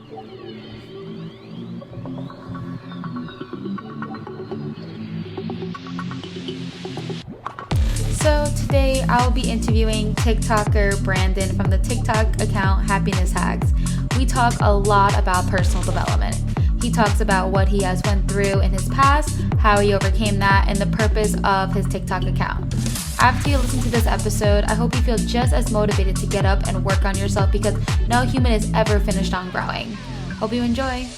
So today I'll be interviewing TikToker Brandon from the TikTok account Happiness Hacks. We talk a lot about personal development. He talks about what he has went through in his past, how he overcame that, and the purpose of his TikTok account. After you listen to this episode, I hope you feel just as motivated to get up and work on yourself because no human is ever finished on growing. Hope you enjoy.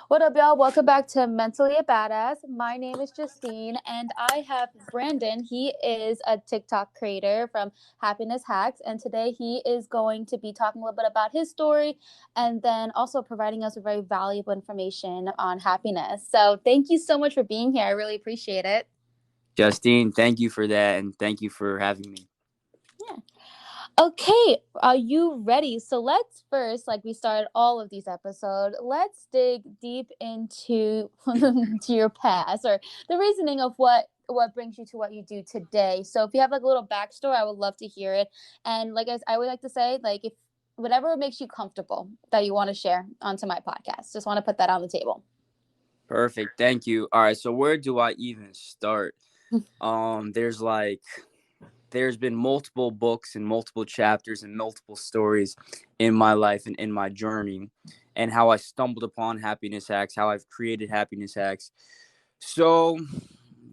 What up, y'all? Welcome back to Mentally a Badass. My name is Justine, and I have Brandon. He is a TikTok creator from Happiness Hacks, and today he is going to be talking a little bit about his story and then also providing us with very valuable information on happiness. So thank you so much for being here. I really appreciate it. Justine, thank you for that, and thank you for having me. Yeah. Okay, are you ready? So let's first, like we started all of these episodes, let's dig deep into to your past or the reasoning of what brings you to what you do today. So if you have like a little backstory, I would love to hear it. And like I would like to say, like if whatever makes you comfortable that you want to share onto my podcast, just want to put that on the table. Perfect, thank you. All right, so where do I even start? There's been multiple books and multiple chapters and multiple stories in my life and in my journey and how I stumbled upon happiness hacks, how I've created happiness hacks. So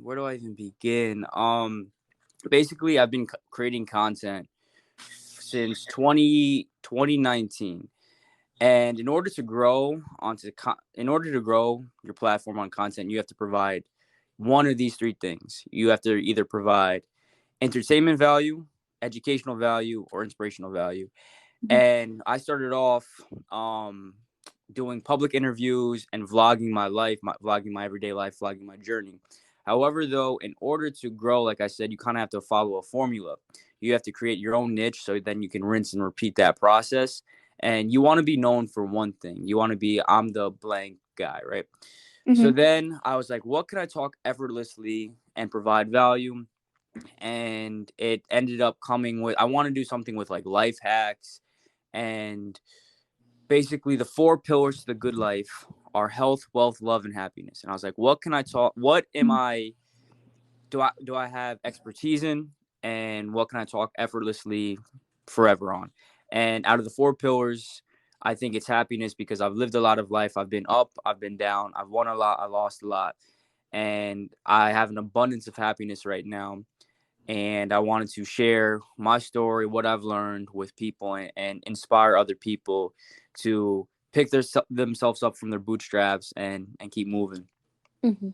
where do I even begin? Basically I've been creating content since 2019. And in order to grow your platform on content, you have to provide one of these three things. You have to either provide entertainment value, educational value, or inspirational value. And I started off doing public interviews and vlogging my life, vlogging my everyday life, vlogging my journey. However, though, in order to grow, like I said, you kind of have to follow a formula. You have to create your own niche so then you can rinse and repeat that process. And you want to be known for one thing. You want to be, I'm the blank guy, right? So then I was like, what can I talk effortlessly and provide value? And it ended up coming with, I want to do something with like life hacks and basically the four pillars to the good life are health, wealth, love, and happiness. And I was like, what can I talk? What am I? Do I have expertise in? And what can I talk effortlessly forever on? And out of the four pillars, I think it's happiness because I've lived a lot of life. I've been up, I've been down, I've won a lot, I lost a lot, and I have an abundance of happiness right now. And I wanted to share my story, what I've learned with people, and inspire other people to pick themselves up from their bootstraps and keep moving. Mm-hmm.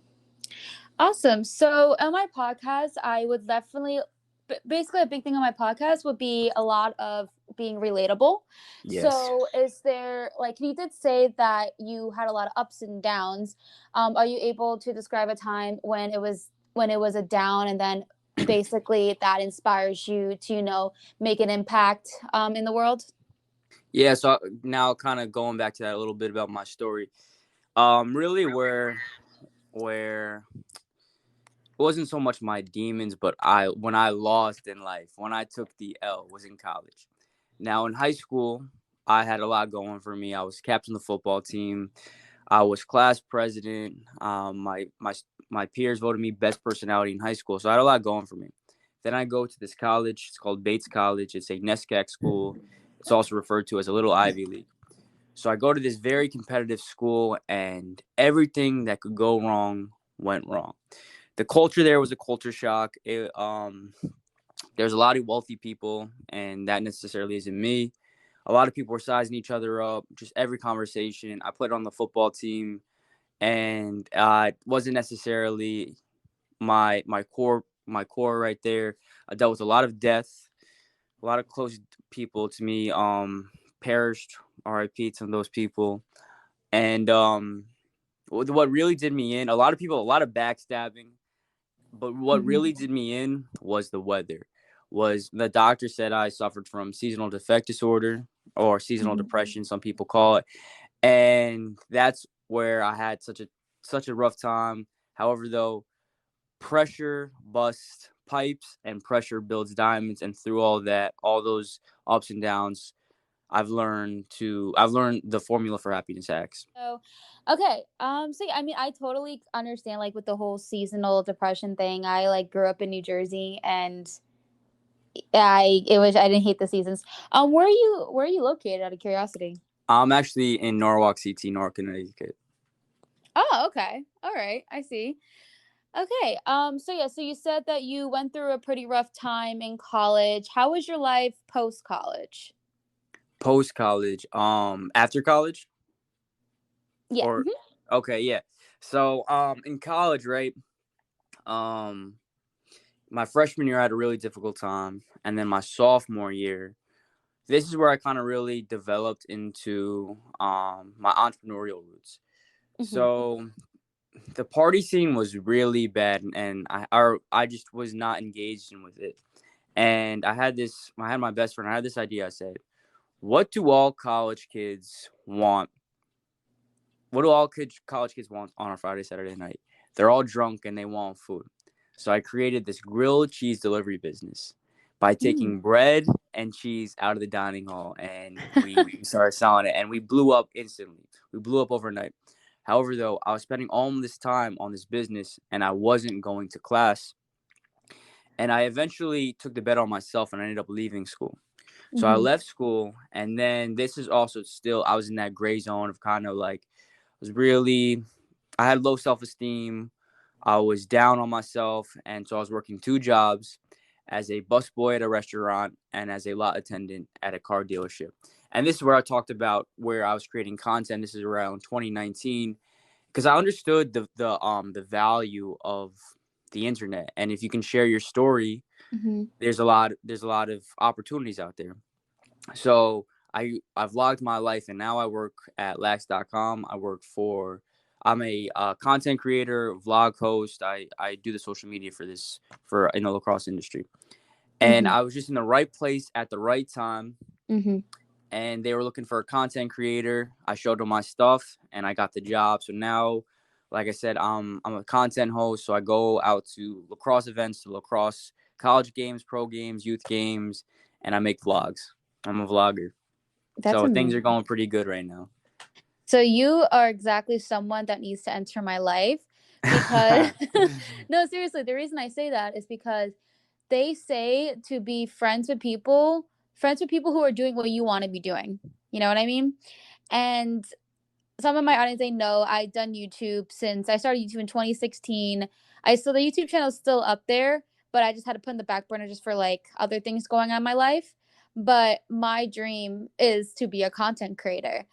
Awesome. So on my podcast, I would definitely, basically a big thing on my podcast would be a lot of being relatable. Yes. So is there, like, you did say that you had a lot of ups and downs. Are you able to describe a time when it was a down and then basically that inspires you to, make an impact in the world? Yeah. So now kind of going back to that a little bit about my story, really where it wasn't so much my demons, but when I lost in life, when I took the L, was in college. Now in high school, I had a lot going for me. I was captain of the football team. I was class president. My peers voted me best personality in high school, so I had a lot going for me. Then I go to this college. It's called Bates College. It's a NESCAC school. It's also referred to as a little Ivy League. So I go to this very competitive school, and everything that could go wrong went wrong. The culture there was a culture shock. There's a lot of wealthy people, and that necessarily isn't me. A lot of people were sizing each other up. Just every conversation. I played on the football team, and it wasn't necessarily my core right there. I dealt with a lot of death, a lot of close people to me perished. R.I.P. to those people. And what really did me in, a lot of backstabbing. But what really did me in was the weather. Was the doctor said I suffered from seasonal affective disorder or seasonal depression, some people call it. And that's where I had such a rough time. However, though, pressure busts pipes and pressure builds diamonds. And through all that, all those ups and downs, I've learned the formula for happiness hacks. So, okay. So yeah, I mean, I totally understand like with the whole seasonal depression thing. I like grew up in New Jersey, and I didn't hate the seasons. Where are you located out of curiosity? I'm actually in Norwalk, CT, Norwalk, Connecticut. Oh, okay. All right. I see. Okay. So yeah, so you said that you went through a pretty rough time in college. How was your life post college? Post college, after college, Yeah. or Mhm. okay, yeah. So, in college, right? Um, my freshman year I had a really difficult time, and then my sophomore year, this is where I kind of really developed into my entrepreneurial roots. Mhm. So the party scene was really bad, and I just was not engaged in with it. And I had my best friend. I had this idea. I said, "What do all college kids want? What do all college kids want on a Friday, Saturday night? They're all drunk and they want food." So I created this grilled cheese delivery business by Mm. taking bread and cheese out of the dining hall, and we started selling it, and we blew up instantly. We blew up overnight. However, though, I was spending all this time on this business and I wasn't going to class. And I eventually took the bet on myself and I ended up leaving school. So I Mhm. left school, and then this is also still, I was in that gray zone of kind of like, was really, I had low self esteem. I was down on myself. And so I was working two jobs as a busboy at a restaurant and as a lot attendant at a car dealership. And this is where I talked about where I was creating content. This is around 2019, because I understood the value of the internet. And if you can share your story, Mhm. there's a lot of opportunities out there. So I've vlogged my life, and now I work at lax.com. I'm a content creator, vlog host. I do the social media for this, for in the lacrosse industry. And Mhm. I was just in the right place at the right time, Mhm. and they were looking for a content creator. I showed them my stuff and I got the job. So now, like I said, I'm a content host. So I go out to lacrosse events, to lacrosse college games, pro games, youth games, and I make vlogs. I'm a vlogger. That's So things amazing. are going pretty good right now. So you are exactly someone that needs to enter my life because no, seriously, the reason I say that is because they say to be friends with people who are doing what you want to be doing. You know what I mean? And some of my audience, they know I've done YouTube since I started YouTube in 2016. I still the YouTube channel is still up there, but I just had to put in the back burner just for like other things going on in my life. But my dream is to be a content creator,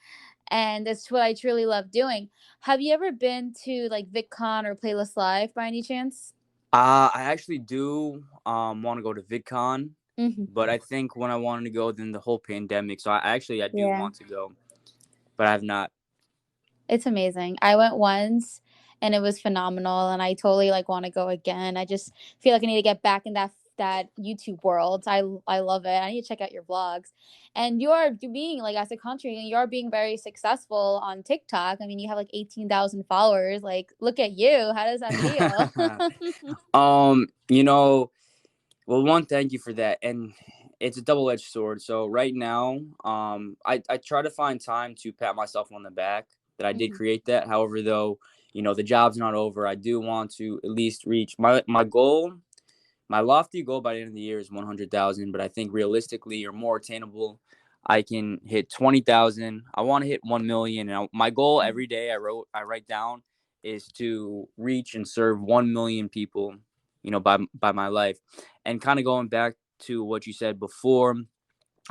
and it's what I truly love doing. Have you ever been to like VidCon or Playlist Live by any chance? I actually do want to go to VidCon, Hmm. but I think when I wanted to go, then the whole pandemic. So I do Yeah. want to go, but I have not. It's amazing. I went once and it was phenomenal, and I totally like want to go again. I just feel like I need to get back in that YouTube world. I love it. I need to check out your vlogs. And you're being like as a country, you're being very successful on TikTok. I mean, you have like 18,000 followers. Like, look at you. How does that feel? You know, well, one, thank you for that. And it's a double-edged sword. So right now, I try to find time to pat myself on the back that I did Mhm. create that. However, though, the job's not over. I do want to at least reach my goal. My lofty goal by the end of the year is 100,000, but I think realistically or more attainable, I can hit 20,000. I want to hit 1 million. And my goal every day I write down is to reach and serve 1 million people, by my life. And kind of going back to what you said before,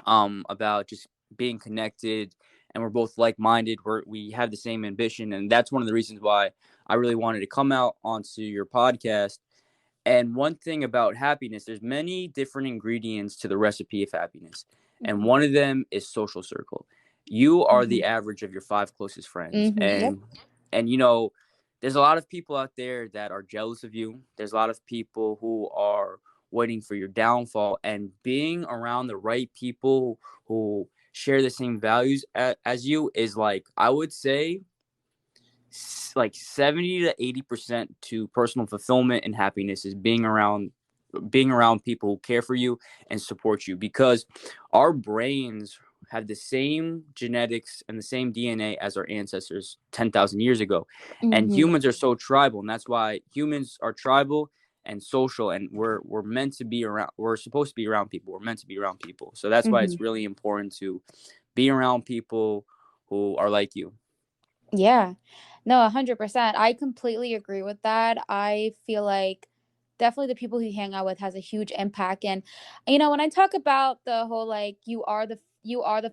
about just being connected, and we're both like-minded. We have the same ambition, and that's one of the reasons why I really wanted to come out onto your podcast. And one thing about happiness, there's many different ingredients to the recipe of happiness. And Mhm. one of them is social circle. You are Mhm. the average of your five closest friends. Mhm. Yep. And there's a lot of people out there that are jealous of you. There's a lot of people who are waiting for your downfall, and being around the right people who share the same values as you is, like, I would say, like 70 to 80% to personal fulfillment and happiness is being around being around people who care for you and support you, because our brains have the same genetics and the same DNA as our ancestors 10,000 years ago. And Mm-hmm. humans are so tribal, and that's why humans are tribal and social, and we're meant to be around, we're supposed to be around people, we're meant to be around people. So that's why Mm-hmm. it's really important to be around people who are like you. Yeah. No, 100%. I completely agree with that. I feel like definitely the people who you hang out with has a huge impact. And when I talk about the whole like you are the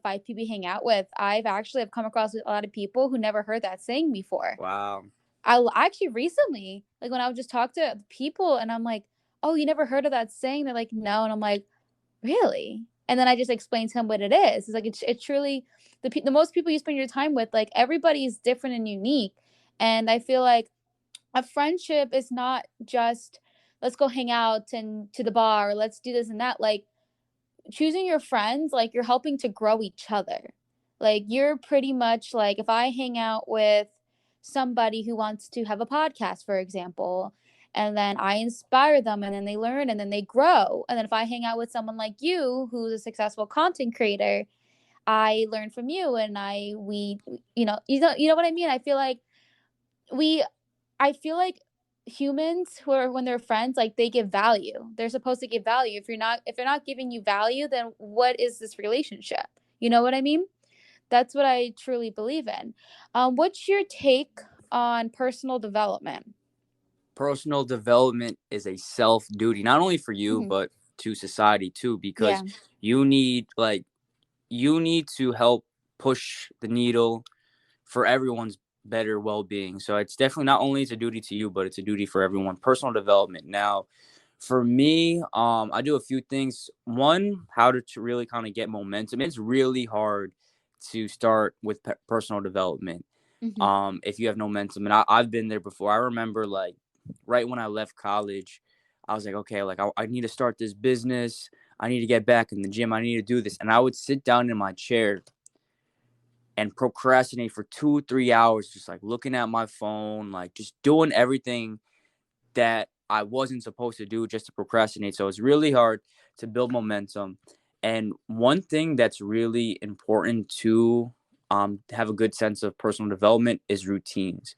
five people you hang out with, I've actually have come across a lot of people who never heard that saying before. Wow. Actually recently, like when I would just talk to people and I'm like, "Oh, you never heard of that saying?" They're like, "No." And I'm like, "Really?" And then I just explain to him what it is. It's like it's truly the most people you spend your time with, like everybody's different and unique. And I feel like a friendship is not just let's go hang out and to the bar, or let's do this and that. Like choosing your friends, like you're helping to grow each other. Like you're pretty much like if I hang out with somebody who wants to have a podcast, for example, and then I inspire them and then they learn and then they grow. And then if I hang out with someone like you who's a successful content creator, I learn from you and you know what I mean? We I feel like humans who are when they're friends, like they give value. They're supposed to give value. If they're not giving you value, then what is this relationship? You know what I mean? That's what I truly believe in. What's your take on personal development? Personal development is a self duty, not only for you, Hmm. but to society too, because Yeah. you need like you need to help push the needle for everyone's better well-being. So it's definitely not only it's a duty to you, but it's a duty for everyone. Personal development. Now, for me, I do a few things. One, how to really kind of get momentum. It's really hard to start with personal development Hmm. if you have no momentum. And I've been there before. I remember like right when I left college, I was like, okay, like I need to start this business. I need to get back in the gym. I need to do this. And I would sit down in my chair and procrastinate for 2 3 hours, just like looking at my phone, like just doing everything that I wasn't supposed to do just to procrastinate. So it's really hard to build momentum. And one thing that's really important to have a good sense of personal development is routines.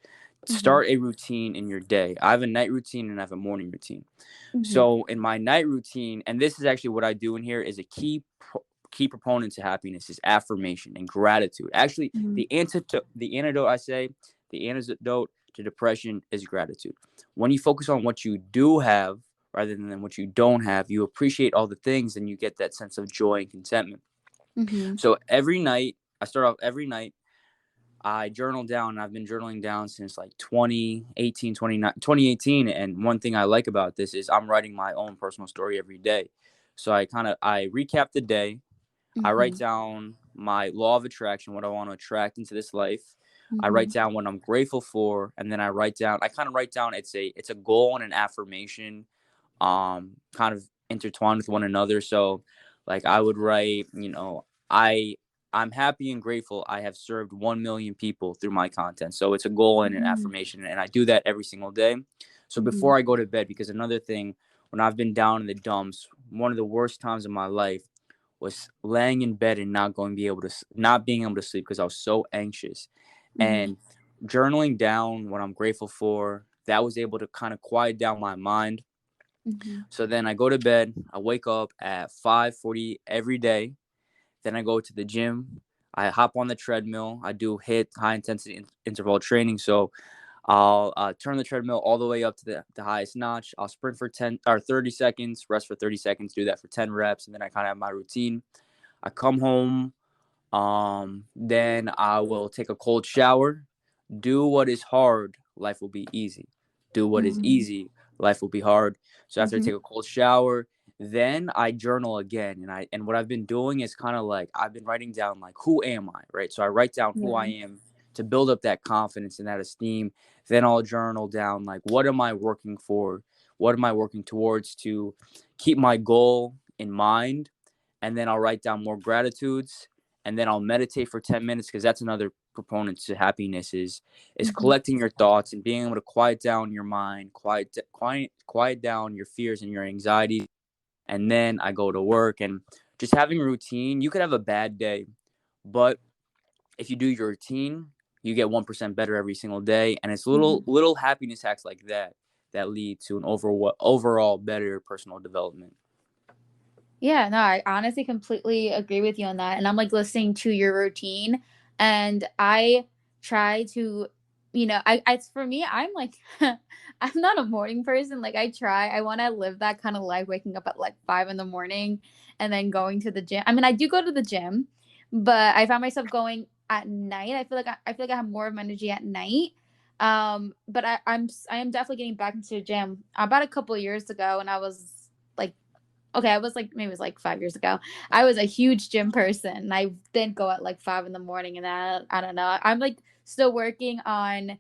Hmm. Start a routine in your day. I have a night routine and I have a morning routine. Hmm. So in my night routine, and this is actually what I do in here, is a key proponent to happiness is affirmation and gratitude. Actually, Hmm. the antidote to depression is gratitude. When you focus on what you do have rather than what you don't have, you appreciate all the things and you get that sense of joy and contentment. Hmm. So every night, I start off every night, I journal down, and I've been journaling down since like 2018. And one thing I like about this is I'm writing my own personal story every day. So I recap the day. I write Hmm. down my law of attraction, what I want to attract into this life. I write Hmm. down what I'm grateful for, and then I kind of write down it's a goal and an affirmation kind of intertwined with one another. So like I would write, I'm happy and grateful I have served 1 million people through my content. So it's a goal and an affirmation, and I do that every single day. So Hmm. before I go to bed, because another thing, when I've been down in the dumps, one of the worst times of my life was laying in bed and not being able to sleep because I was so anxious. Hmm. And journaling down what I'm grateful for, that was able to kind of quiet down my mind. Hmm. So then I go to bed, I wake up at 5:40 every day. Then I go to the gym. I hop on the treadmill. I do hit high intensity interval training. So I'll turn the treadmill all the way up to the highest notch. I'll sprint for 10 or 30 seconds, rest for 30 seconds, do that for 10 reps. And then I kind of have my routine. I come home. Then I will take a cold shower. Do what is hard, life will be easy. Do what is Hmm. easy, life will be hard. So after I Hmm. take a cold shower, then I journal again. And what I've been doing is kind of like I've been writing down like who am I, right? So I write down who I Yeah. am to build up that confidence and that esteem. Then I'll journal down like what am I working for? What am I working towards to keep my goal in mind? And then I'll write down more gratitudes, and then I'll meditate for 10 minutes because that's another proponents to happiness is Mm-hmm. collecting your thoughts and being able to quiet down your mind, quiet down your fears and your anxieties. And then I go to work, and just having a routine. You could have a bad day, but if you do your routine, you get 1% better every single day. And it's little happiness hacks like that lead to an overall better personal development. Yeah, no, I honestly completely agree with you on that. And I'm like listening to your routine, and I try to, I for me, I'm like, I'm not a morning person. Like I want to live that kind of life, waking up at like 5 in the morning and then going to the gym. I mean, I do go to the gym, but I found myself going at night. I feel like I have more of my energy at night. But I am definitely getting back into the gym about a couple of years ago, and I was like, okay, I was like, maybe it was like 5 years ago. I was a huge gym person. I didn't go at like 5 in the morning, and I don't know. I'm like still working on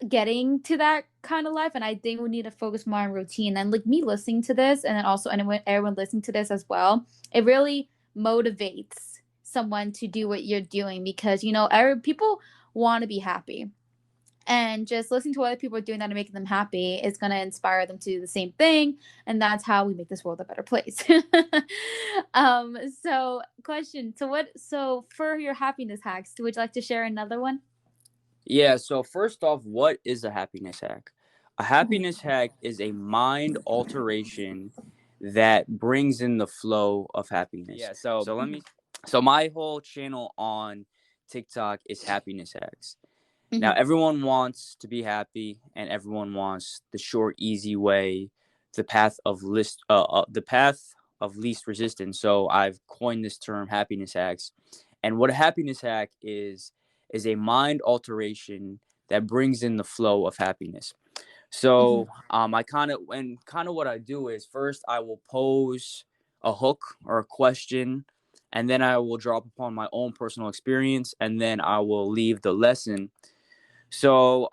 getting to that kind of life, and I think we need to focus more on routine. And like me listening to this, and then also everyone listening to this as well, it really motivates someone to do what you're doing, because people want to be happy, and just listening to what other people are doing that are making them happy is going to inspire them to do the same thing, and that's how we make this world a better place. So question, so for your happiness hacks, would you like to share another one? Yeah, so first off, what is a happiness hack? A Mhm. happiness hack is a mind alteration that brings in the flow of happiness. Yeah, so let me so my whole channel on TikTok is happiness hacks. Now, Mhm. everyone wants to be happy, and everyone wants the short, easy way, the path of least resistance. So I've coined this term, happiness hacks. And what a happiness hack is a mind alteration that brings in the flow of happiness. Mhm. So I kind of what I do is first I will pose a hook or a question, and then I will drop upon my own personal experience, and then I will leave the lesson. So,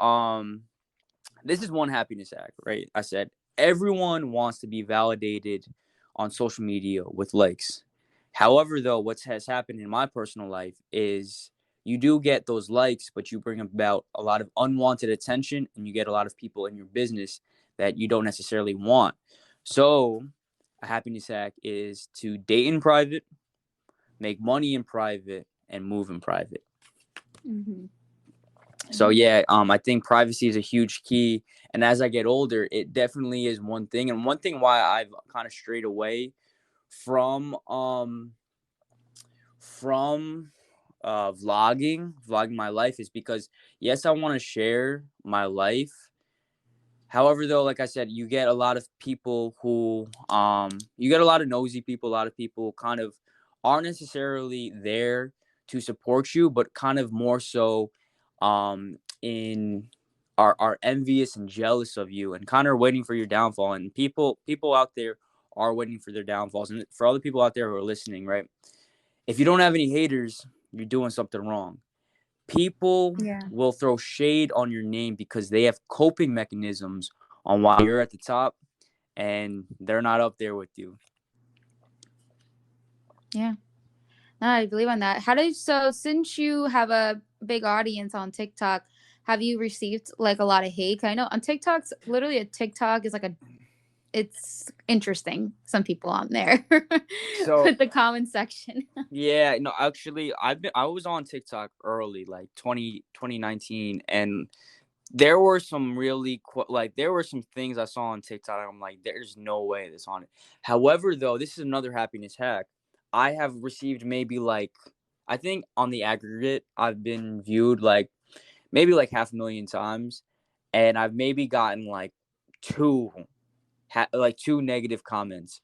this is one happiness hack, right? I said everyone wants to be validated on social media with likes. However, though, what has happened in my personal life is you do get those likes, but you bring about a lot of unwanted attention, and you get a lot of people in your business that you don't necessarily want. So, a happiness hack is to date in private, make money in private, and move in private. Mhm. So yeah, I think privacy is a huge key, and as I get older, it definitely is one thing. And one thing why I've kind of strayed away from from vlogging my life is because yes, I want to share my life. However, though, like I said, you get a lot of people who you get a lot of nosy people. A lot of people kind of aren't necessarily there to support you, but kind of more so in are envious and jealous of you, and kind of waiting for your downfall. And people out there are waiting for their downfalls. And for all the people out there who are listening, right? If you don't have any haters, you're doing something wrong. People Yeah. will throw shade on your name because they have coping mechanisms on why you're at the top and they're not up there with you. Yeah. No, I believe on that. So since you have a big audience on TikTok, have you received like a lot of hate? 'Cause I know on TikTok's literally a TikTok is like it's interesting. Some people on there So with the comment section. yeah, no, actually, I was on TikTok early, like 2019, and there were some there were some things I saw on TikTok. And I'm like, there's no way this on it. However, though, this is another happiness hack. I have received maybe like I think on the aggregate, I've been viewed like maybe like 500,000 times, and I've maybe gotten like two two negative comments.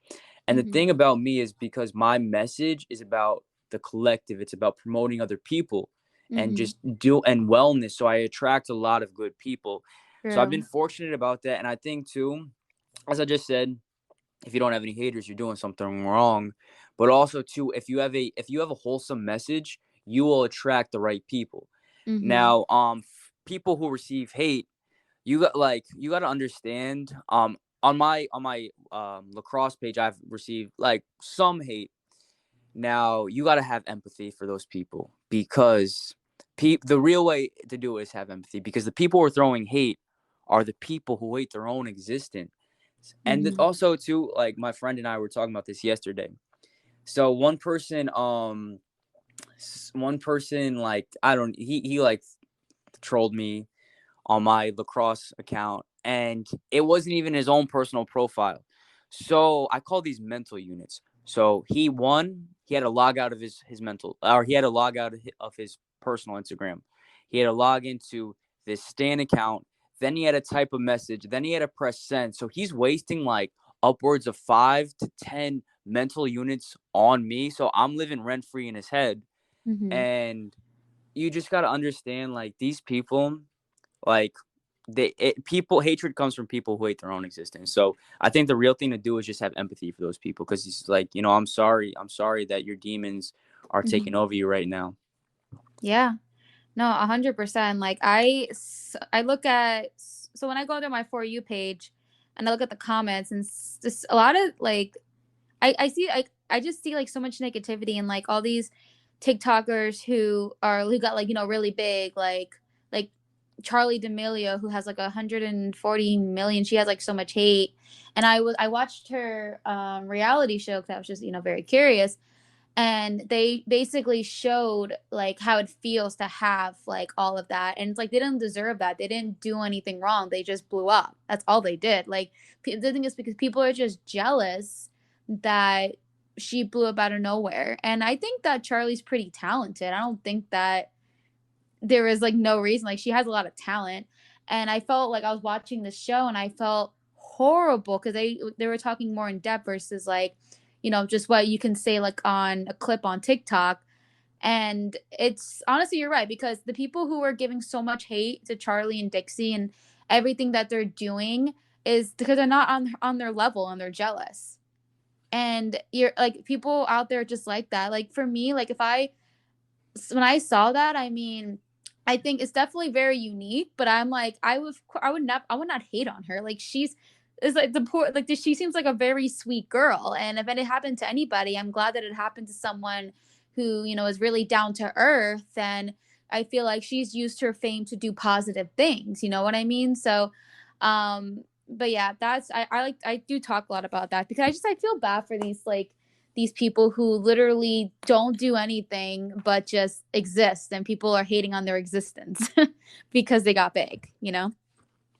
And the Hmm. thing about me is because my message is about the collective, it's about promoting other people and Hmm. just do and wellness. So I attract a lot of good people. So I've been True. fortunate about that. And I think too, as I just said, if you don't have any haters, you're doing something wrong. But also too, if you have a wholesome message, you will attract the right people. Hmm. Now, people who receive hate, you got to understand on my lacrosse page I've received like some hate. Now you got to have empathy for those people because The real way to do it is have empathy, because the people who are throwing hate are the people who hate their own existence. And Mm-hmm. also too, like my friend and I were talking about this yesterday. So one person, like, I don't, he like trolled me on my lacrosse account, and it wasn't even his own personal profile. So I call these mental units. So he had to log out of his mental, or he had to log out of his personal Instagram. He had to log into this Stan account. Then he had to type a message. Then he had to press send. So he's wasting like upwards of 5 to 10 mental units on me. So I'm living rent free in his head. Mm-hmm. And you just got to understand, like, these people, like, people hatred comes from people who hate their own existence. So I think the real thing to do is just have empathy for those people, because it's like, I'm sorry that your demons are Mm-hmm. taking over you right now. Yeah. No, 100%. Like I look at, so when I go to my For You page and I look at the comments and just a lot of like I see I just see like so much negativity and like all these TikTokers who got like, really big, like Charlie D'Amelio, who has like 140 million. She has like so much hate. And I watched her reality show because I was just, very curious, and they basically showed like how it feels to have like all of that, and it's like they didn't deserve that. They didn't do anything wrong. They just blew up. That's all they did. Like the thing is, because people are just jealous that she blew up out of nowhere. And I think that Charlie's pretty talented. I don't think that there is like no reason. Like she has a lot of talent, and I felt like I was watching this show and I felt horrible because they were talking more in depth versus like, just what you can say like on a clip on TikTok. And it's honestly, you're right, because the people who are giving so much hate to Charlie and Dixie and everything that they're doing is because they're not on their level and they're jealous. And you're like, people out there just like that. Like for me, like if I when I saw that, I mean, I think it's definitely very unique. But I'm like, I would not hate on her. Like she's is like the poor, like she seems like a very sweet girl. And if it happened to anybody, I'm glad that it happened to someone who is really down to earth. And I feel like she's used her fame to do positive things. You know what I mean? So, but yeah, I do talk a lot about that because I feel bad for these people who literally don't do anything but just exist, and people are hating on their existence because they got big.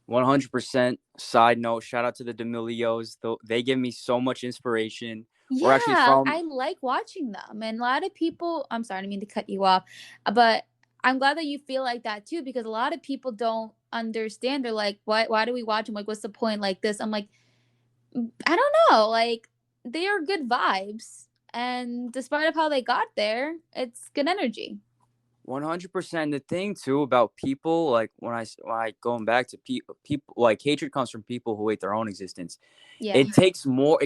100%. Side note, shout out to the D'Amelios. They give me so much inspiration. We're actually Yeah, from I like watching them. And a lot of people, I'm sorry, I didn't mean to cut you off, but I'm glad that you feel like that too, because a lot of people don't understand. They're like, why do we watch them? Like, what's the point? Like this. I'm like, I don't know. Like, they are good vibes. And despite of how they got there, it's good energy. 100%. The thing too about people, like, when I going back to people, like, hatred comes from people who hate their own existence. Yeah. It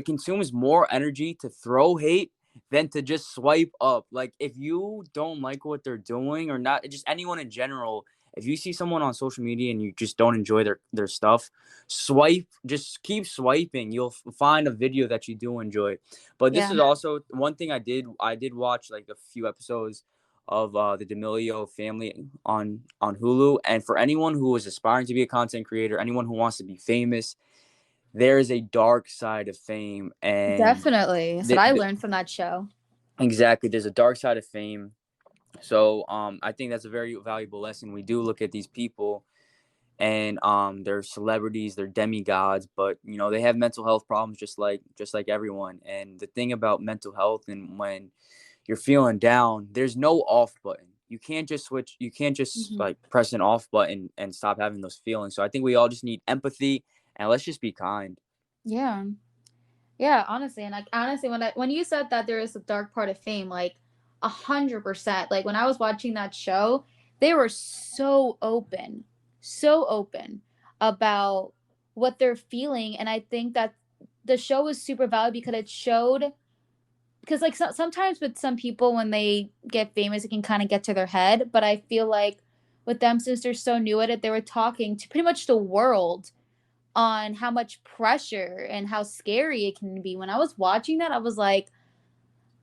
consumes more energy to throw hate than to just swipe up. Like, if you don't like what they're doing, or not, just anyone in general, if you see someone on social media and you just don't enjoy their stuff, just keep swiping. You'll find a video that you do enjoy. But this Yeah. is also one thing I did watch like a few episodes of the D'Amelio family on Hulu. And for anyone who is aspiring to be a content creator, anyone who wants to be famous, there is a dark side of fame. And Definitely. That's what I learned from that show. exactly, there's a dark side of fame. So I think that's a very valuable lesson. We do look at these people, and they're celebrities, they're demigods, but they have mental health problems, just like everyone. And the thing about mental health, and when you're feeling down, there's no off button. You can't just switch. You can't just Hmm. like press an off button and stop having those feelings. So I think we all just need empathy, and let's just be kind. Yeah. Yeah, honestly, and like honestly, when you said that there is a dark part of fame, like 100%. Like when I was watching that show, they were so open about what they're feeling, and I think that the show was super valuable because it showed. Because like sometimes with some people when they get famous, it can kind of get to their head, but I feel like with them, since they're so new at it, they were talking to pretty much the world on how much pressure and how scary it can be. When I was watching that, I was like,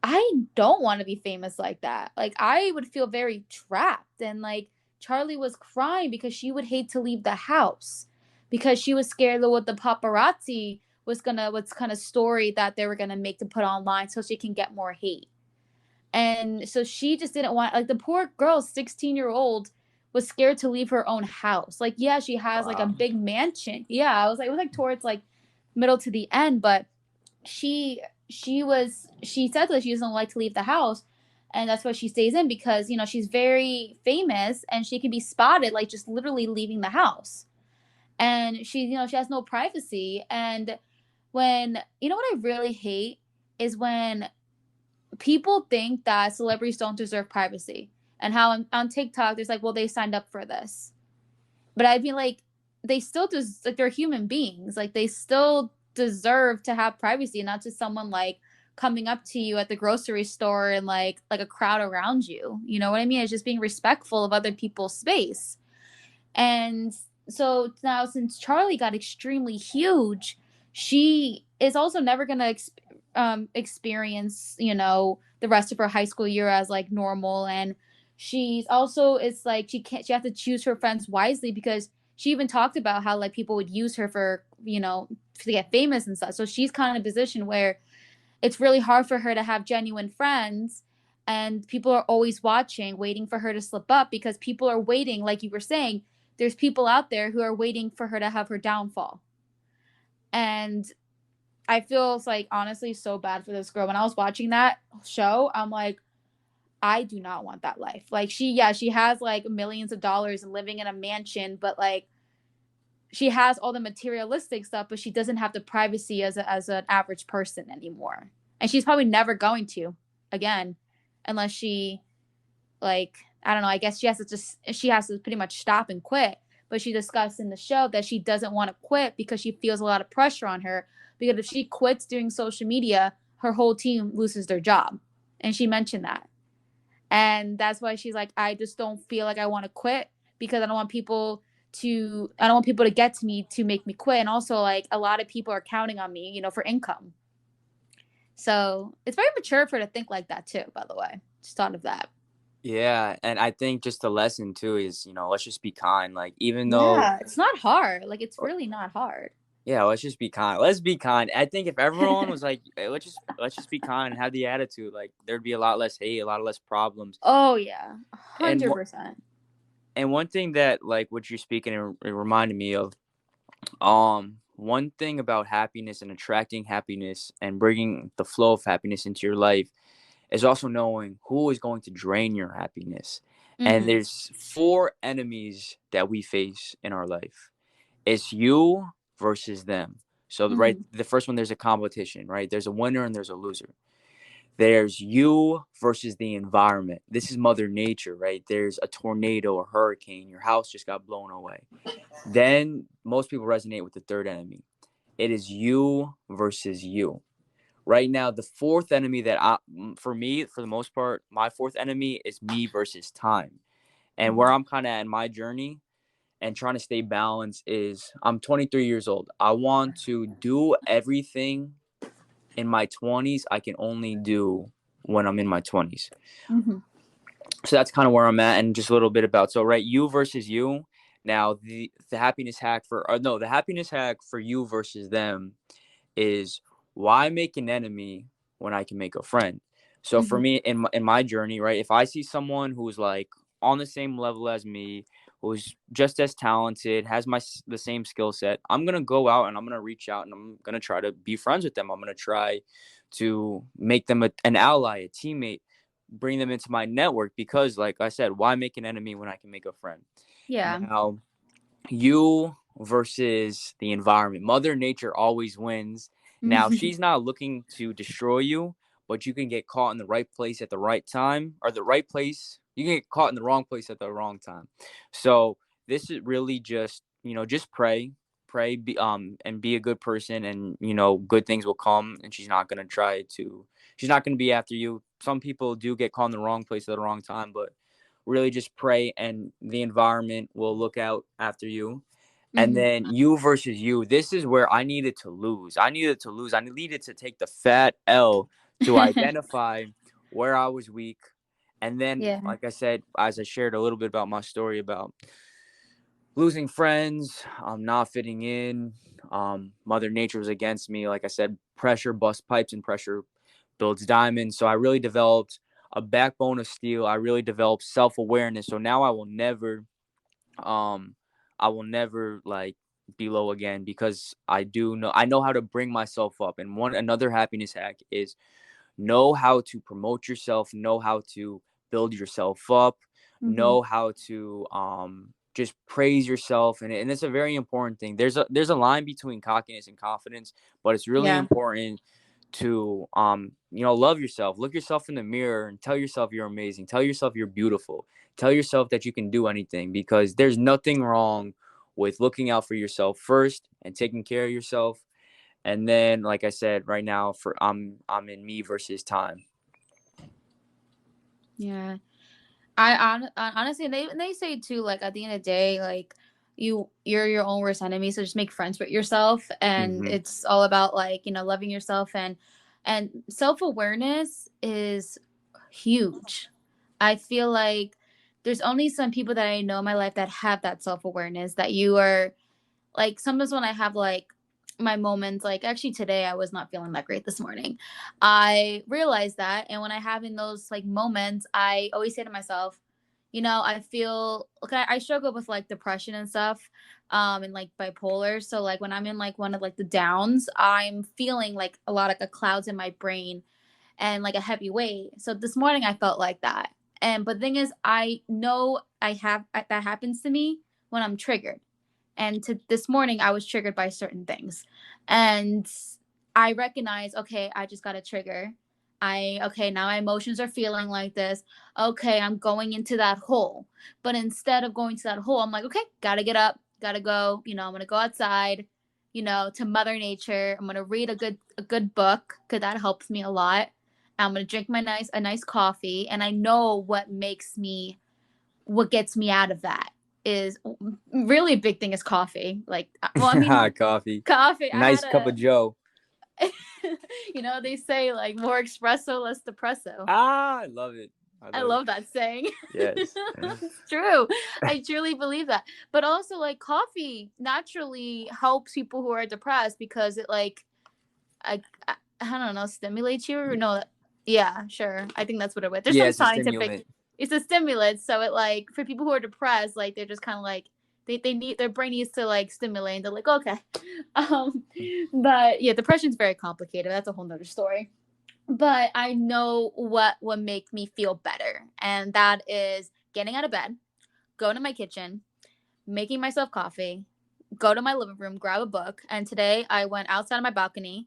I don't want to be famous like that. Like, I would feel very trapped. And like, Charlie was crying because she would hate to leave the house because she was scared of what the paparazzi was gonna, what's kind of story that they were gonna make to put online so she can get more hate. And so she just didn't want, like, the poor girl, 16-year-old, was scared to leave her own house. Like, yeah, she has like a Wow. big mansion. Yeah, I was like, it was like towards like middle to the end, but she she said that she doesn't like to leave the house, and that's why she stays in, because she's very famous and she can be spotted like just literally leaving the house. And she has no privacy. And when what I really hate is when people think that celebrities don't deserve privacy, and how on TikTok there's like, well, they signed up for this. But I'd be like, they still just, like, they're human beings. Like, they still deserve to have privacy, and not just someone like coming up to you at the grocery store and like a crowd around you. You know what I mean? It's just being respectful of other people's space. And so now, since Charlie got extremely huge, she is also never going to experience, the rest of her high school year as like normal. And she's also, it's like she has to choose her friends wisely, because she even talked about how like people would use her for, to get famous and stuff. So she's kind of in a position where it's really hard for her to have genuine friends, and people are always watching, waiting for her to slip up, because people are waiting, like you were saying, there's people out there who are waiting for her to have her downfall. And I feel like, honestly, so bad for this girl. When I was watching that show, I'm like, I do not want that life. Like, she has like millions of dollars and living in a mansion, but like, she has all the materialistic stuff, but she doesn't have the privacy as an average person anymore. And she's probably never going to again, unless she, like, I don't know, I guess she has to pretty much stop and quit. But she discussed in the show that she doesn't want to quit because she feels a lot of pressure on her, because if she quits doing social media, her whole team loses their job. And she mentioned that. And that's why she's like, I just don't feel like I want to quit, because I don't want people to get to me to make me quit. And also, like, a lot of people are counting on me, for income. So it's very mature for her to think like that too, by the way. Just thought of that. Yeah, and I think just the lesson too is, let's just be kind. Like, even though, Yeah, it's not hard. Like, it's really not hard. yeah, let's just be kind. Let's be kind. I think if everyone was like, "Hey, let's just be kind and have the attitude," like, there'd be a lot less hate, a lot less problems. Oh yeah, And 100%. and one thing that, like, what you're speaking, it reminded me of, one thing about happiness and attracting happiness and bringing the flow of happiness into your life is also knowing who is going to drain your happiness. And Mm-hmm. there's four enemies that we face in our life. It's you versus them. So Mm-hmm. the first one, there's a competition, right? There's a winner and there's a loser. There's you versus the environment. This is Mother Nature, right? There's a tornado or hurricane. Your house just got blown away. Then most people resonate with the third enemy. It is you versus you. Right now, the fourth enemy for me, for the most part, my fourth enemy is me versus time. And where I'm kind of in my journey and trying to stay balanced is, I'm 23 years old. I want to do everything in my 20s I can only do when I'm in my 20s. Mm-hmm. So that's kind of where I'm at, and just a little bit about, so right, you versus you. Now the happiness hack for, or no, the happiness hack for you versus them is, why make an enemy when I can make a friend? So for Mm-hmm. me, in my journey, right, if I see someone who's like on the same level as me, who's just as talented, has the same skill set, I'm gonna go out and I'm gonna reach out and I'm gonna try to be friends with them. I'm gonna try to make them an ally, a teammate, bring them into my network, because, like I said, why make an enemy when I can make a friend? Yeah. Now, you versus the environment. Mother Nature always wins. Now, Mm-hmm. she's not looking to destroy you, but you can get caught in the right place at the right time, or the right place. You can get caught in the wrong place at the wrong time. So this is really just, just pray, and be a good person, and, good things will come, and she's not going to be after you. Some people do get caught in the wrong place at the wrong time, but really just pray, and the environment will look out after you. And Mm-hmm. then you versus you. This is where I needed to lose. I needed to take the fat L to identify where I was weak. And then, Yeah. like I said, as I shared a little bit about my story about losing friends, not fitting in, Mother Nature was against me. Like I said, pressure busts pipes and pressure builds diamonds. So I really developed a backbone of steel. I really developed self-awareness. So now um, I will never like be low again, because I know how to bring myself up. And another happiness hack is know how to promote yourself, know how to build yourself up, Hmm. know how to just praise yourself. And it's a very important thing. There's a line between cockiness and confidence, but it's really Yeah. important to love yourself. Look yourself in the mirror and tell yourself you're amazing. Tell yourself you're beautiful. Tell yourself that you can do anything, because there's nothing wrong with looking out for yourself first and taking care of yourself. And then, like I said, right now I'm in me versus time. Yeah. Honestly, they say too, like at the end of the day, like you're your own worst enemy, so just make friends with yourself, and Hmm. it's all about like loving yourself, and self-awareness is huge. I feel like there's only some people that I know in my life that have that self-awareness, that you are like, sometimes when I have like my moments, like actually today I was not feeling that great this morning, I realized that. And when I have in those like moments, I always say to myself, I feel okay, I struggle with like depression and stuff, and like bipolar. So like when I'm in like one of like the downs, I'm feeling like a lot of like, clouds in my brain and like a heavy weight. So this morning I felt like that. And but the thing is, I know that happens to me when I'm triggered. And to this morning I was triggered by certain things. And I recognize, okay, I just got a trigger. Okay, now my emotions are feeling like this. Okay, I'm going into that hole. But instead of going to that hole, I'm like, okay, gotta get up, gotta go. I'm gonna go outside, to Mother Nature. I'm gonna read a good book, because that helps me a lot. I'm gonna drink a nice coffee, and I know what gets me out of that is really a big thing is coffee. Like, well, I mean, Coffee, coffee. I nice had cup of Joe. they say like more espresso, less depresso. I love it. I I love it. love that saying. Yes. It's true. I truly believe that. But also, like, coffee naturally helps people who are depressed because it like I don't know, stimulates you or no? Yeah, sure. I think that's what it was. There's Yeah, some it's a scientific. stimulant. It's a stimulant, so it like for people who are depressed, like they're just kind of like they need their brain needs to like stimulate. And they're like, okay, um, but yeah, depression's very complicated. That's a whole nother story. But I know what would make me feel better, and that is getting out of bed, going to my kitchen, making myself coffee, go to my living room, grab a book. And today I went outside on my balcony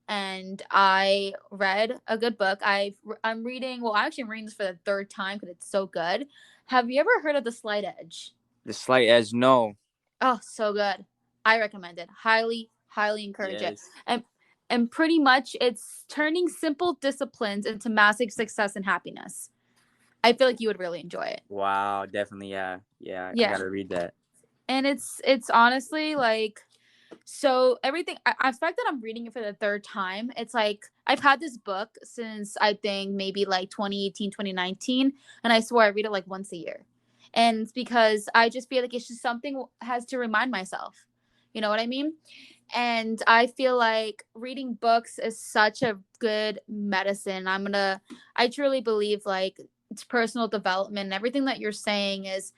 and I read a good book. I'm reading. Well, actually, I'm reading this for the third time because it's so good. Have you ever heard of The Slight Edge? The slight as no. Oh, so good. I recommend it. Highly, highly encourage it. Yes. And and pretty much it's turning simple disciplines into massive success and happiness. I feel like you would really enjoy it. Wow, definitely. Yeah. Yeah, I Yeah. gotta read that. And it's honestly like, so everything, I fact that I'm reading it for the third time, it's like I've had this book since I think maybe like 2018, 2019, and I swear I read it like once a year. And it's because I just feel like it's just something has to remind myself. You know what I mean? And I feel like reading books is such a good medicine. I truly believe like it's personal development and everything that you're saying is,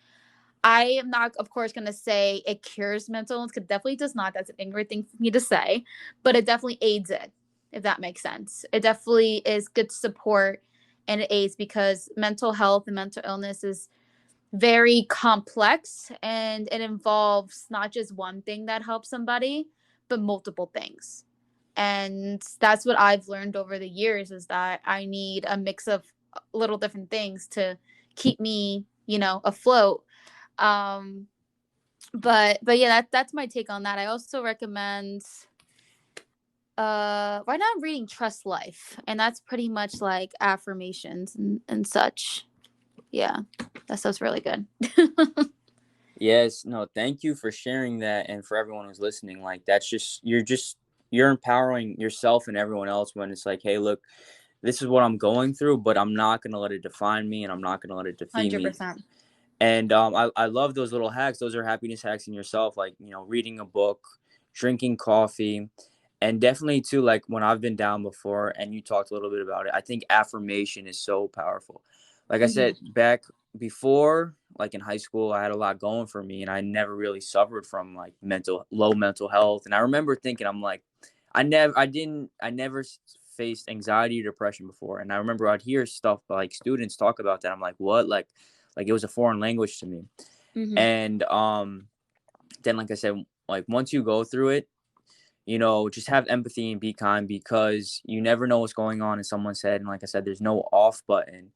I am not, of course, going to say it cures mental illness, because it definitely does not. That's an ignorant thing for me to say, but it definitely aids it, if that makes sense. It definitely is good support, and it aids because mental health and mental illness is very complex, and it involves not just one thing that helps somebody, but multiple things. And that's what I've learned over the years, is that I need a mix of little different things to keep me, afloat. um but yeah, that's my take on that. I also recommend, right now I'm reading Trust Life, and that's pretty much like affirmations and such. Yeah, that stuff's really good. Yes, no, thank you for sharing that, and for everyone who's listening. Like, that's just you're empowering yourself and everyone else when it's like, hey, look, this is what I'm going through, but I'm not going to let it define me, and I'm not going to let it defeat me. 100%. And I love those little hacks. Those are happiness hacks in yourself, like, reading a book, drinking coffee, and definitely too, like when I've been down before and you talked a little bit about it, I think affirmation is so powerful. Like I said, back before, like in high school, I had a lot going for me and I never really suffered from like low mental health. And I remember thinking, I'm like, I never faced anxiety or depression before. And I remember I'd hear stuff like students talk about that. I'm like, what? Like it was a foreign language to me. And then, like I said, like once you go through it, just have empathy and be kind, because you never know what's going on in someone's head. And like I said, there's no off button.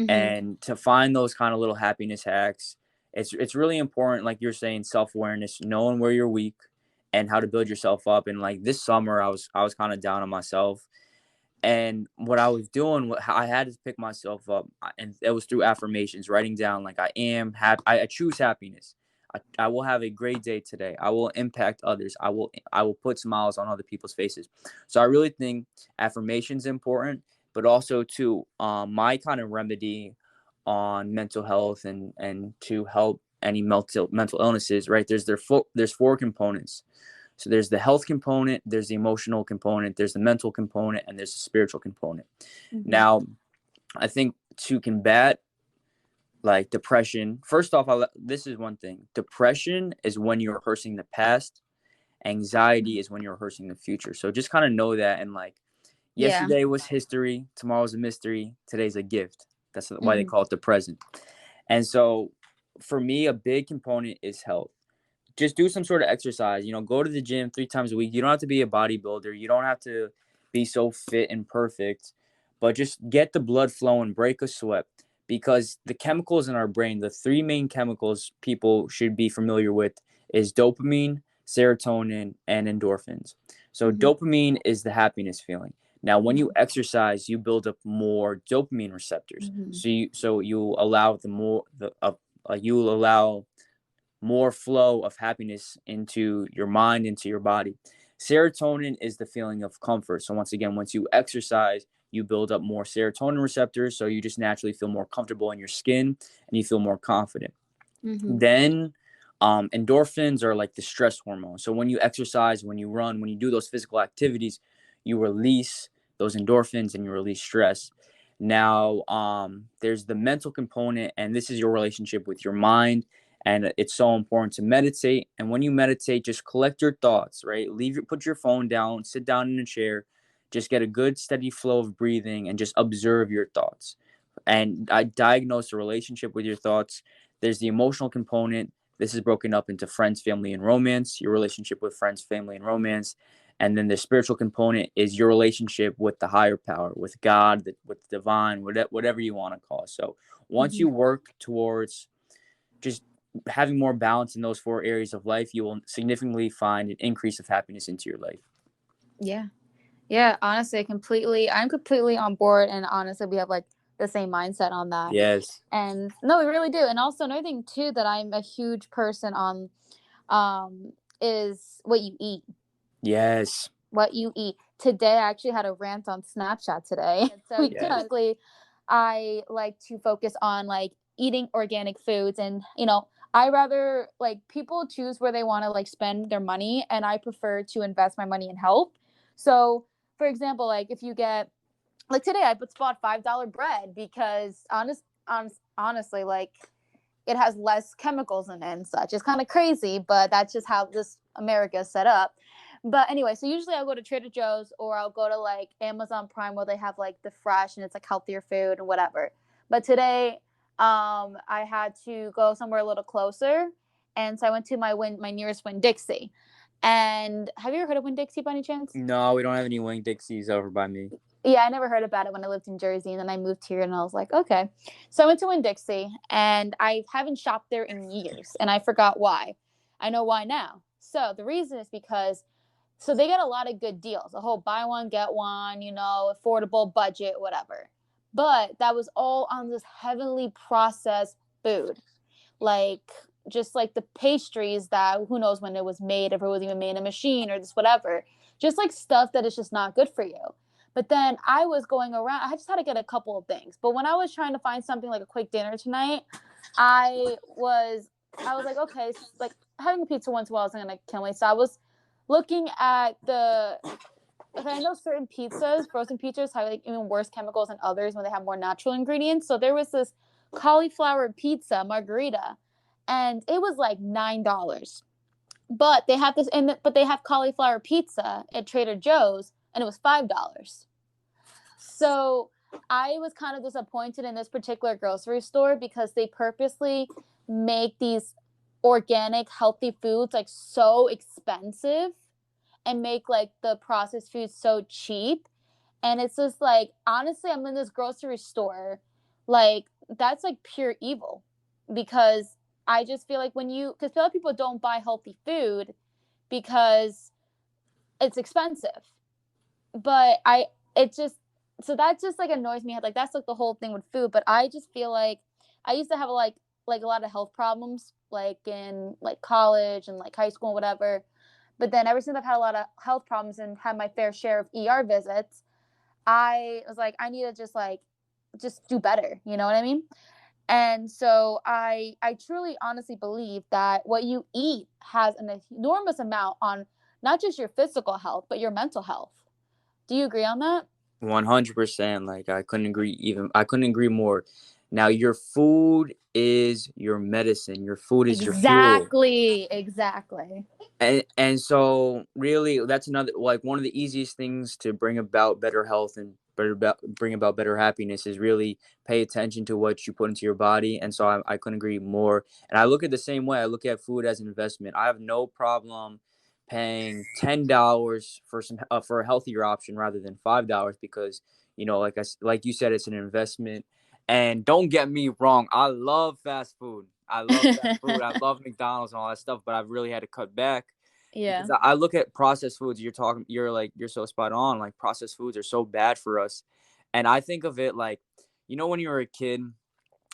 And to find those kind of little happiness hacks, it's really important. Like you're saying, self-awareness, knowing where you're weak and how to build yourself up. And like this summer, I was kind of down on myself. And what I was doing, I had to pick myself up, and it was through affirmations, writing down like I am happy. I choose happiness. I will have a great day today. I will impact others. I will put smiles on other people's faces. So I really think affirmations important, but also too, my kind of remedy on mental health and to help any mental illnesses. Right, there's four components. So there's the health component, there's the emotional component, there's the mental component, and there's the spiritual component. Now, I think to combat like depression, first off, this is one thing. Depression is when you're rehearsing the past. Anxiety is when you're rehearsing the future. So just kind of know that. And like yesterday was history, tomorrow's a mystery, today's a gift. That's why they call it the present. And so for me, a big component is health. Just do some sort of exercise, go to the gym 3 times a week. You don't have to be a bodybuilder. You don't have to be so fit and perfect, but just get the blood flowing, break a sweat, because the chemicals in our brain, the 3 main chemicals people should be familiar with is dopamine, serotonin, and endorphins. So dopamine is the happiness feeling. Now, when you exercise, you build up more dopamine receptors. So you allow you allow more flow of happiness into your mind, into your body. Serotonin is the feeling of comfort. So once again, once you exercise, you build up more serotonin receptors. So you just naturally feel more comfortable in your skin and you feel more confident. Then endorphins are like the stress hormone. So when you exercise, when you run, when you do those physical activities, you release those endorphins and you release stress. Now, there's the mental component, and this is your relationship with your mind. And it's so important to meditate. And when you meditate, just collect your thoughts, right? Put your phone down, sit down in a chair, just get a good steady flow of breathing and just observe your thoughts. And I diagnose a relationship with your thoughts. There's the emotional component. This is broken up into friends, family, and romance, your relationship with friends, family, and romance. And then the spiritual component is your relationship with the higher power, with God, with the divine, whatever you want to call it. So once you work towards just having more balance in those 4 areas of life, you will significantly find an increase of happiness into your life. Yeah, honestly, I'm completely on board, and honestly, we have like the same mindset on that. Yes. And no, we really do. And also another thing too that I'm a huge person on is what you eat. Yes. What you eat. Today I actually had a rant on Snapchat today. So typically I like to focus on like eating organic foods, and I rather like people choose where they want to like spend their money, and I prefer to invest my money in health. So for example, like if you get like today I bought $5 bread because honestly, like it has less chemicals in it and such. It's kind of crazy, but that's just how this America is set up. But anyway, so usually I'll go to Trader Joe's or I'll go to like Amazon Prime where they have like the fresh and it's like healthier food and whatever. But today, I had to go somewhere a little closer, and so I went to my nearest Winn-Dixie. And have you ever heard of Winn-Dixie by any chance? No, we don't have any Winn-Dixies over by me. Yeah, I never heard about it when I lived in Jersey, and then I moved here, and I was like, okay. So I went to Winn-Dixie, and I haven't shopped there in years, and I forgot why. I know why now. So the reason is because they get a lot of good deals, a whole buy one, get one, affordable budget, whatever. But that was all on this heavily processed food. Like, just like the pastries that who knows when it was made, if it was even made in a machine or just whatever. Just like stuff that is just not good for you. But then I was going around, I just had to get a couple of things. But when I was trying to find something like a quick dinner tonight, I was like, okay, like having a pizza once in a while isn't gonna kill me. So I was looking at I know certain pizzas, frozen pizzas, have like even worse chemicals than others when they have more natural ingredients. So there was this cauliflower pizza margarita, and it was like $9. But they have but they have cauliflower pizza at Trader Joe's, and it was $5. So I was kind of disappointed in this particular grocery store because they purposely make these organic, healthy foods like so expensive and make like the processed foods so cheap. And it's just like, honestly, I'm in this grocery store, like that's like pure evil, because I just feel like because a lot of people don't buy healthy food because it's expensive. But it just, so that just like annoys me. Like that's like the whole thing with food. But I just feel like I used to have like a lot of health problems, like in like college and like high school and whatever. But then ever since I've had a lot of health problems and had my fair share of ER visits, I was like, I need to just do better. You know what I mean? And so I truly honestly believe that what you eat has an enormous amount on not just your physical health, but your mental health. Do you agree on that? 100%. Like I couldn't agree more. Now your food is your medicine. Your food is your fuel. Exactly. And so really that's another, like, one of the easiest things to bring about better health and bring about better happiness is really pay attention to what you put into your body. And so I couldn't agree more. And I look at the same way. I look at food as an investment. I have no problem paying $10 for a healthier option rather than $5, because like you said, it's an investment. And don't get me wrong, I love fast food. I love fast food. I love McDonald's and all that stuff, but I've really had to cut back Yeah. because I look at processed foods. You're so spot on. Like, processed foods are so bad for us. And I think of it like, when you were a kid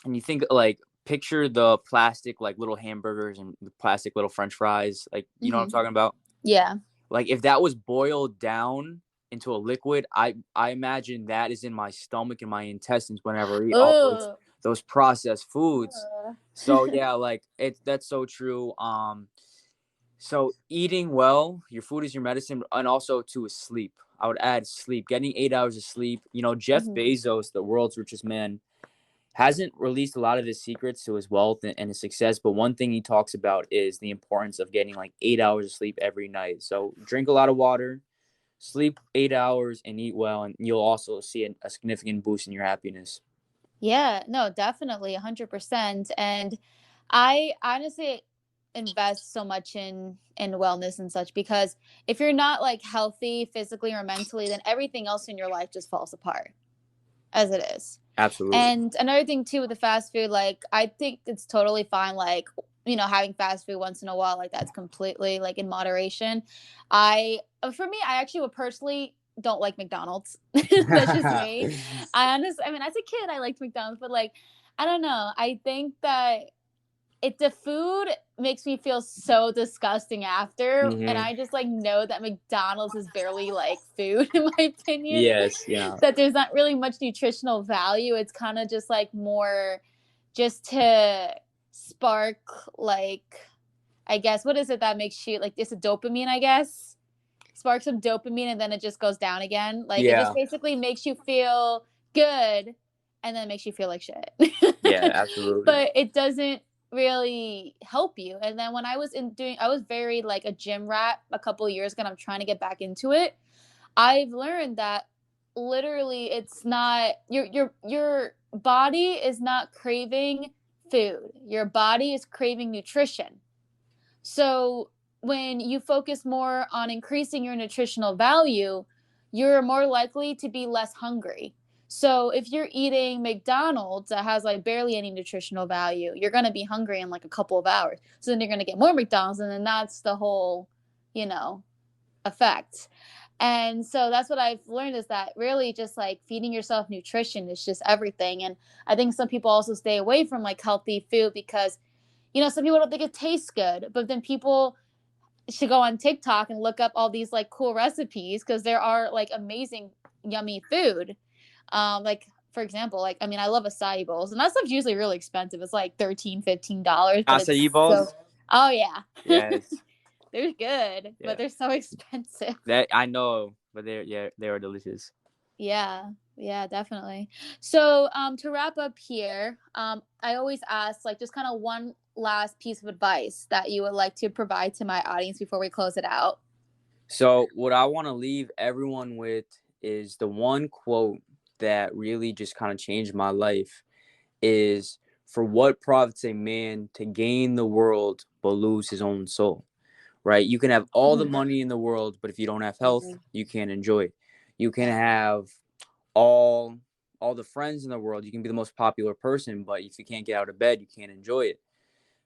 and you think, like, picture the plastic, like, little hamburgers and the plastic little French fries. Like, you know what I'm talking about? Yeah. Like, if that was boiled down into a liquid, I imagine that is in my stomach and my intestines whenever I eat all those processed foods. So yeah, like, that's so true. So eating well, your food is your medicine, and also to is sleep. I would add sleep, getting 8 hours of sleep. Jeff Bezos, the world's richest man, hasn't released a lot of his secrets to his wealth and his success, but one thing he talks about is the importance of getting like 8 hours of sleep every night. So drink a lot of water, sleep 8 hours, and eat well, and you'll also see a significant boost in your happiness. Yeah, no, definitely 100%. And I honestly invest so much in wellness and such, because if you're not like healthy physically or mentally, then everything else in your life just falls apart as it is. Absolutely. And another thing too with the fast food, like I think it's totally fine, like, having fast food once in a while, like that's completely like in moderation. For me, I actually would personally don't like McDonald's. That's just me. I mean, as a kid, I liked McDonald's, but like, I don't know. I think that the food makes me feel so disgusting after, and I just like know that McDonald's is barely like food in my opinion. Yes, yeah. That there's not really much nutritional value. It's kind of just like more just to spark, like, I guess, what is it that makes you like, it's a dopamine, I guess. Spark some dopamine and then it just goes down again. Like, it just basically makes you feel good and then it makes you feel like shit. Yeah, absolutely. But it doesn't really help you. And then when I was I was very like a gym rat a couple of years ago, and I'm trying to get back into it. I've learned that literally it's not your body is not craving food. Your body is craving nutrition. So when you focus more on increasing your nutritional value, you're more likely to be less hungry. So if you're eating McDonald's that has like barely any nutritional value, you're going to be hungry in like a couple of hours. So then you're going to get more McDonald's, and then that's the whole, effect. And so that's what I've learned, is that really just like feeding yourself nutrition is just everything. And I think some people also stay away from like healthy food because, some people don't think it tastes good, but then people should go on TikTok and look up all these like cool recipes, because there are like amazing, yummy food. Like for example, like I mean, I love acai bowls, and that stuff's usually really expensive. It's like $13-15, but Acai it's bowls? so. Oh yeah, Yes. they're good, Yeah. but they're so expensive. That I know, but they are delicious. Yeah, definitely. So, to wrap up here, I always ask like just kind of one last piece of advice that you would like to provide to my audience before we close it out. So what I want to leave everyone with is the one quote that really just kind of changed my life is, for what profits a man to gain the world but lose his own soul, right? You can have all the money in the world, but if you don't have health, you can't enjoy it. You can have all the friends in the world. You can be the most popular person, but if you can't get out of bed, you can't enjoy it.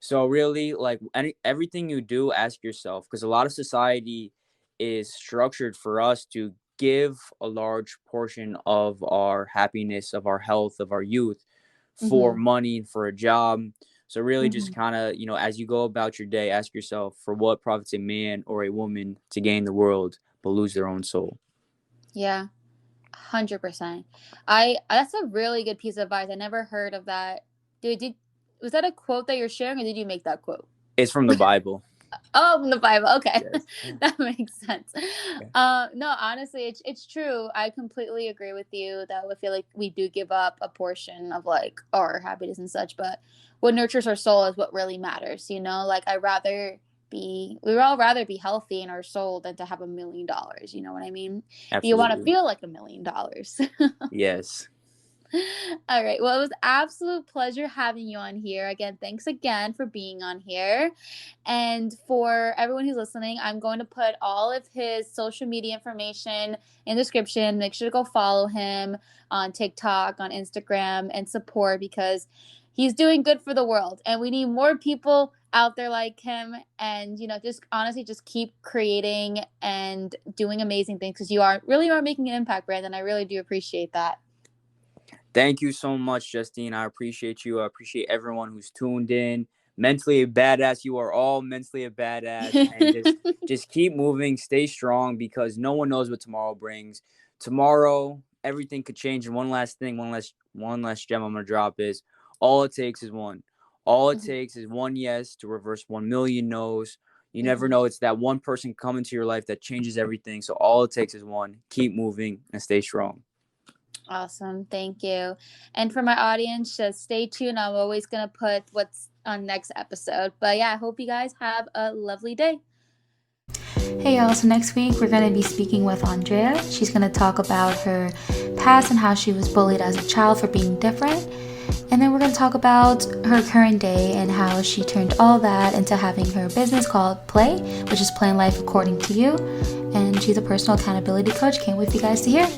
So really, like everything you do, ask yourself, because a lot of society is structured for us to give a large portion of our happiness, of our health, of our youth for money, for a job. So really just kind of, as you go about your day, ask yourself, for what profits a man or a woman to gain the world but lose their own soul? Yeah, 100%. That's a really good piece of advice. I never heard of that. Was that a quote that you're sharing, or did you make that quote? It's from the Bible. Oh, from the Bible. Okay. Yes. That makes sense. Yeah. No, honestly, it's true. I completely agree with you that I feel like we do give up a portion of like our happiness and such, but what nurtures our soul is what really matters, Like we would all rather be healthy in our soul than to have $1 million, you know what I mean? Absolutely. You want to feel like $1 million. Yes. All right. Well, it was absolute pleasure having you on here. Again, thanks again for being on here. And for everyone who's listening, I'm going to put all of his social media information in the description. Make sure to go follow him on TikTok, on Instagram, and support, because he's doing good for the world. And we need more people out there like him. And, just honestly, just keep creating and doing amazing things, because you really are making an impact, Brandon. I really do appreciate that. Thank you so much, Justine. I appreciate you. I appreciate everyone who's tuned in. Mentally a badass. You are all mentally a badass. And just keep moving. Stay strong, because no one knows what tomorrow brings. Tomorrow, everything could change. And one last thing, one last gem I'm going to drop is, all it takes is one. All it takes is one yes to reverse 1 million no's. You never know. It's that one person coming to your life that changes everything. So all it takes is one. Keep moving and stay strong. Awesome. Thank you. And for my audience, just stay tuned. I'm always going to put what's on next episode. But yeah, I hope you guys have a lovely day. Hey y'all, so next week we're going to be speaking with Andrea. She's going to talk about her past and how she was bullied as a child for being different. And then we're going to talk about her current day and how she turned all that into having her business called Play, which is Playing Life According to You. And she's a personal accountability coach. Can't wait for you guys to hear.